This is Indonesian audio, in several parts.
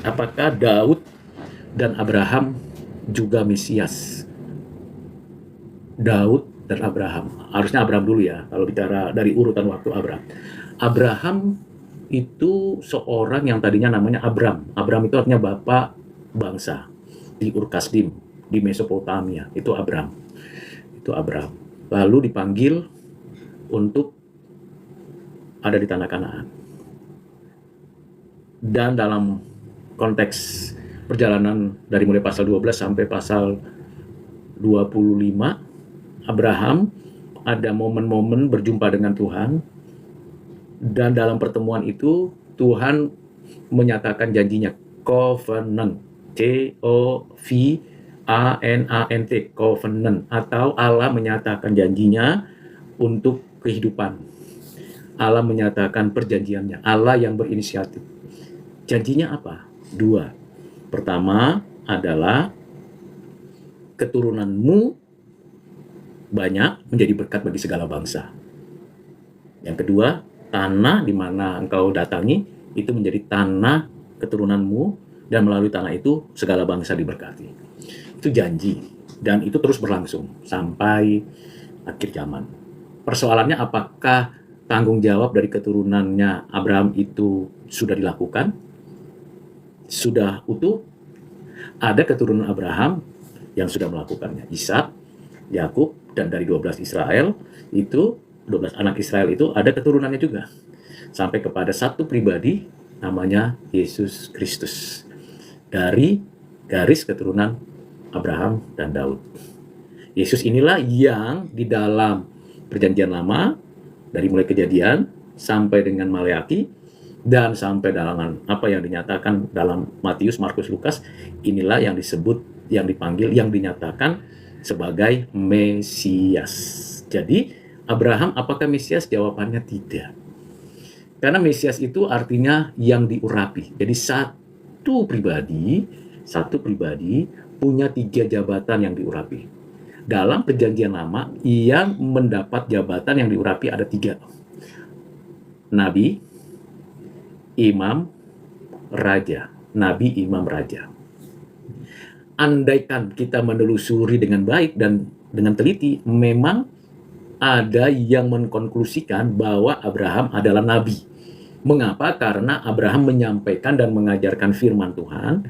Apakah Daud dan Abraham juga Mesias? Daud dan Abraham. Harusnya Abraham dulu ya, kalau bicara dari urutan waktu Abraham. Abraham itu seorang yang tadinya namanya Abram. Abram itu artinya bapak bangsa di Ur Kasdim, di Mesopotamia. Itu Abram. Itu Abram. Lalu dipanggil untuk ada di tanah Kanaan. Dan dalam konteks perjalanan dari mulai pasal 12 sampai pasal 25, Abraham ada momen-momen berjumpa dengan Tuhan, dan dalam pertemuan itu Tuhan menyatakan janjinya, covenant, C-O-V-A-N-A-N-T, covenant, atau Allah menyatakan janjinya untuk kehidupan. Allah menyatakan perjanjiannya, Allah yang berinisiatif. Janjinya apa? Dua. Pertama adalah keturunanmu banyak menjadi berkat bagi segala bangsa. Yang kedua, tanah di mana engkau datangi itu menjadi tanah keturunanmu, dan melalui tanah itu segala bangsa diberkati. Itu janji, dan itu terus berlangsung sampai akhir zaman. Persoalannya, apakah tanggung jawab dari keturunannya Abraham itu sudah dilakukan? Sudah utuh? Ada keturunan Abraham yang sudah melakukannya, Ishak, Yakub, dan dari 12 Israel itu, 12 anak Israel itu ada keturunannya juga, sampai kepada satu pribadi namanya Yesus Kristus, dari garis keturunan Abraham dan Daud. Yesus inilah yang di dalam perjanjian lama, dari mulai Kejadian sampai dengan Maleaki, dan sampai dalam apa yang dinyatakan dalam Matius, Markus, Lukas, inilah yang disebut, yang dipanggil, yang dinyatakan sebagai Mesias. Jadi Abraham apakah Mesias? Jawabannya tidak. Karena Mesias itu artinya yang diurapi. Jadi satu pribadi punya 3 jabatan yang diurapi. Dalam perjanjian lama, yang mendapat jabatan yang diurapi ada 3. Nabi, imam, raja. Nabi, imam, raja. Andaikan kita menelusuri dengan baik dan dengan teliti, memang ada yang mengkonklusikan bahwa Abraham adalah nabi. Mengapa? Karena Abraham menyampaikan dan mengajarkan firman Tuhan,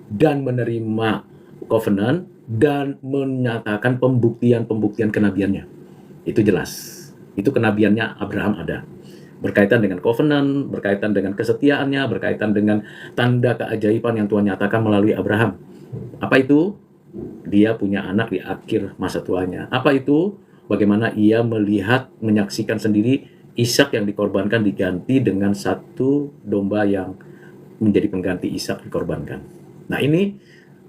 dan menerima covenant, dan menyatakan pembuktian kenabiannya. Itu jelas. Itu kenabiannya Abraham ada. Berkaitan dengan covenant, berkaitan dengan kesetiaannya, berkaitan dengan tanda keajaiban yang Tuhan nyatakan melalui Abraham. Apa itu? Dia punya anak di akhir masa tuanya. Apa itu? Bagaimana ia melihat, menyaksikan sendiri Ishak yang dikorbankan diganti dengan satu domba yang menjadi pengganti Ishak dikorbankan. Nah, ini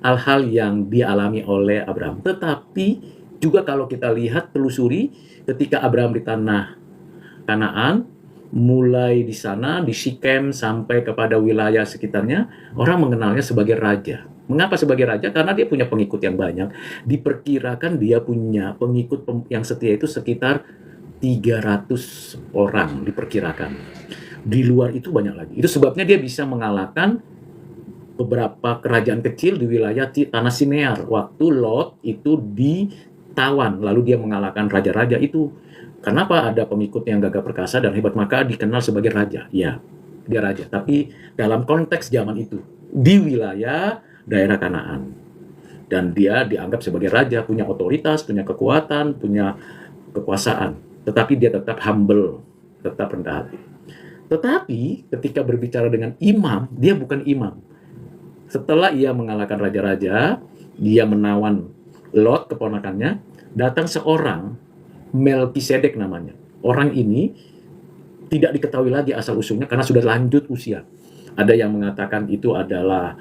hal-hal yang dialami oleh Abraham. Tetapi juga kalau kita lihat, telusuri, ketika Abraham di tanah Kanaan, mulai di sana, di Sikem sampai kepada wilayah sekitarnya, orang mengenalnya sebagai raja. Mengapa sebagai raja? Karena dia punya pengikut yang banyak. Diperkirakan dia punya pengikut yang setia itu sekitar 300 orang diperkirakan. Di luar itu banyak lagi. Itu sebabnya dia bisa mengalahkan beberapa kerajaan kecil di wilayah tanah Sinear. Waktu Lot itu ditawan, lalu dia mengalahkan raja-raja itu. Kenapa? Ada pengikut yang gagah perkasa dan hebat, maka dikenal sebagai raja. Ya, dia raja. Tapi dalam konteks zaman itu, di wilayah daerah Kanaan. Dan dia dianggap sebagai raja, punya otoritas, punya kekuatan, punya kekuasaan. Tetapi dia tetap humble, tetap rendah hati. Tetapi ketika berbicara dengan imam, dia bukan imam. Setelah ia mengalahkan raja-raja, dia menawan Lot, keponakannya, datang seorang, Melkisedek namanya. Orang ini tidak diketahui lagi asal-usulnya karena sudah lanjut usia. Ada yang mengatakan itu adalah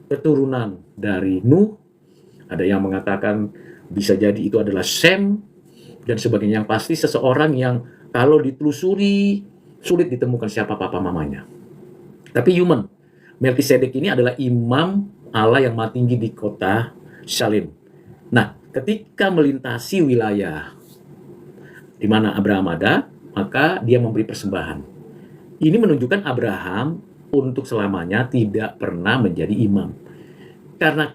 keturunan dari Nuh, ada yang mengatakan bisa jadi itu adalah Sem, dan sebagainya. Yang pasti seseorang yang kalau ditelusuri sulit ditemukan siapa papa mamanya. Tapi human. Melkisedek ini adalah imam Allah yang maha tinggi di kota Salem. Nah, ketika melintasi wilayah di mana Abraham ada, maka dia memberi persembahan. Ini menunjukkan Abraham untuk selamanya tidak pernah menjadi imam. Karena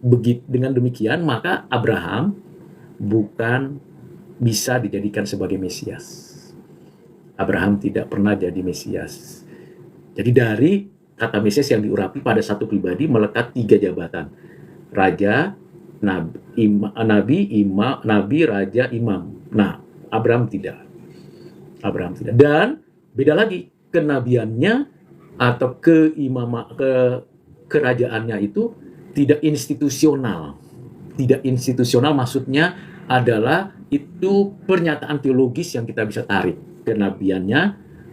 begitu, dengan demikian maka Abraham bukan bisa dijadikan sebagai Mesias. Abraham tidak pernah jadi Mesias. Jadi dari kata Mesias yang diurapi pada satu pribadi melekat 3 jabatan. Raja, nabi, raja, imam. Nah, Abraham tidak. Dan beda lagi, kenabiannya atau kerajaannya itu tidak institusional. Tidak institusional maksudnya adalah itu pernyataan teologis yang kita bisa tarik, kenabiannya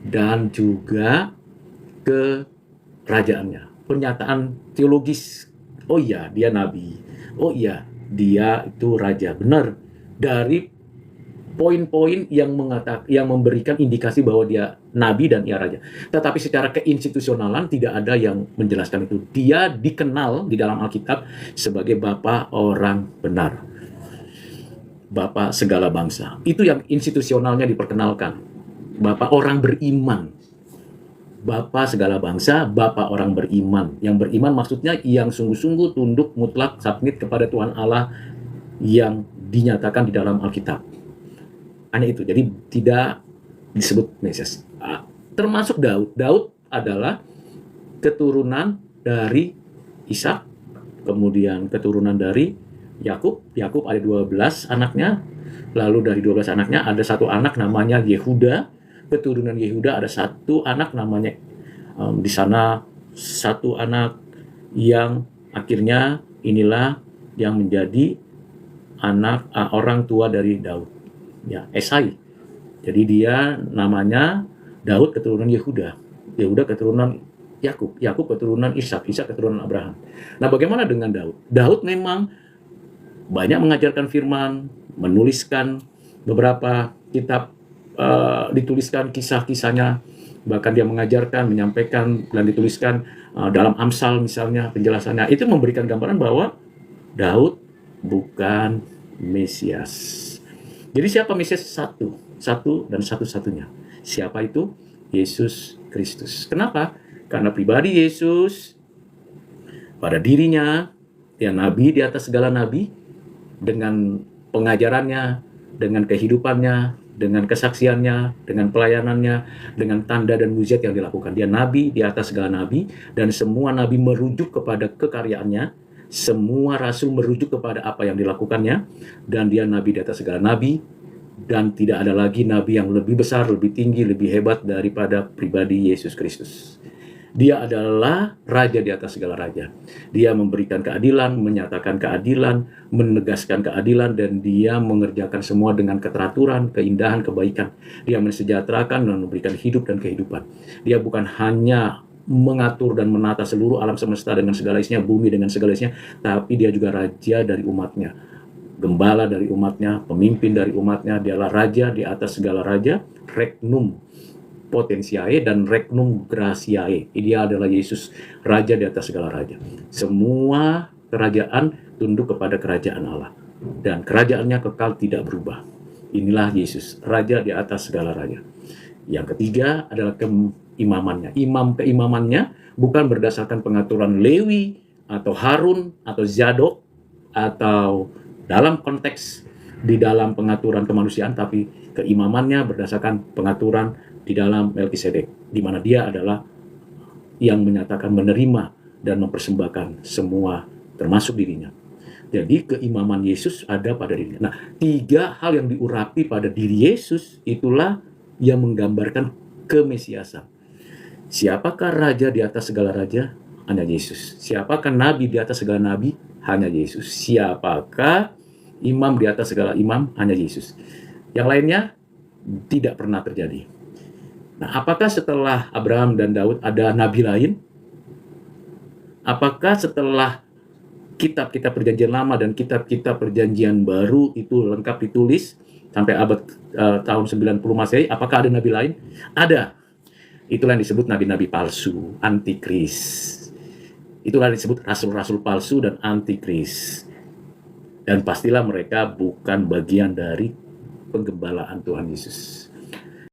dan juga kerajaannya. Pernyataan teologis, oh iya dia nabi, oh iya dia itu raja, benar, dari poin-poin yang memberikan indikasi bahwa dia nabi dan ia raja. Tetapi secara keinstitusionalan tidak ada yang menjelaskan itu. Dia dikenal di dalam Alkitab sebagai Bapa orang benar, Bapa segala bangsa. Itu yang institusionalnya diperkenalkan. Bapa orang beriman, Bapa segala bangsa, Bapa orang beriman. Yang beriman maksudnya yang sungguh-sungguh tunduk mutlak submit kepada Tuhan Allah yang dinyatakan di dalam Alkitab. Hanya itu, jadi tidak disebut Mesias. Termasuk Daud. Daud adalah keturunan dari Ishak, kemudian keturunan dari Yakub. Yakub ada 12 anaknya, lalu dari 12 anaknya ada satu anak namanya Yehuda. Keturunan Yehuda ada satu anak namanya di sana satu anak yang akhirnya inilah yang menjadi anak orang tua dari Daud, ya, Esai. Jadi dia namanya Daud keturunan Yehuda, Yehuda keturunan Yakub, Yakub keturunan Ishak, Ishak keturunan Abraham. Nah, bagaimana dengan Daud? Daud memang banyak mengajarkan firman, menuliskan beberapa kitab, dituliskan kisah-kisahnya, bahkan dia mengajarkan, menyampaikan, dan dituliskan dalam Amsal misalnya penjelasannya. Itu memberikan gambaran bahwa Daud bukan Mesias. Jadi siapa Mesias? Satu dan satu-satunya. Siapa itu? Yesus Kristus. Kenapa? Karena pribadi Yesus pada dirinya, dia nabi di atas segala nabi, dengan pengajarannya, dengan kehidupannya, dengan kesaksiannya, dengan pelayanannya, dengan tanda dan mujizat yang dilakukan. Dia nabi di atas segala nabi, dan semua nabi merujuk kepada kekaryaannya, semua rasul merujuk kepada apa yang dilakukannya, dan dia nabi di atas segala nabi, dan tidak ada lagi nabi yang lebih besar, lebih tinggi, lebih hebat daripada pribadi Yesus Kristus. Dia adalah raja di atas segala raja. Dia memberikan keadilan, menyatakan keadilan, menegaskan keadilan, dan dia mengerjakan semua dengan keteraturan, keindahan, kebaikan. Dia mensejahterakan dan memberikan hidup dan kehidupan. Dia bukan hanya mengatur dan menata seluruh alam semesta dengan segala isinya, bumi dengan segala isinya, tapi dia juga raja dari umatnya, gembala dari umatnya, pemimpin dari umatnya. Dialah raja di atas segala raja, regnum potentiae dan regnum gratiae. Dia adalah Yesus, raja di atas segala raja. Semua kerajaan tunduk kepada kerajaan Allah, dan kerajaannya kekal tidak berubah. Inilah Yesus, raja di atas segala raja. Yang ketiga adalah keimamannya. Keimamannya bukan berdasarkan pengaturan Lewi atau Harun atau Zadok atau dalam konteks di dalam pengaturan kemanusiaan, tapi keimamannya berdasarkan pengaturan di dalam Melkisedek, di mana dia adalah yang menyatakan menerima dan mempersembahkan semua termasuk dirinya. Jadi keimaman Yesus ada pada dirinya. Nah, 3 hal yang diurapi pada diri Yesus itulah yang menggambarkan kemesiasan. Siapakah raja di atas segala raja? Hanya Yesus. Siapakah nabi di atas segala nabi? Hanya Yesus. Siapakah imam di atas segala imam? Hanya Yesus. Yang lainnya tidak pernah terjadi. Nah, apakah setelah Abraham dan Daud ada nabi lain? Apakah setelah kitab-kitab perjanjian lama dan kitab-kitab perjanjian baru itu lengkap ditulis sampai abad tahun 90 Masehi, apakah ada nabi lain? Ada. Itulah yang disebut nabi-nabi palsu, antikris. Itulah yang disebut rasul-rasul palsu dan antikris. Dan pastilah mereka bukan bagian dari penggembalaan Tuhan Yesus.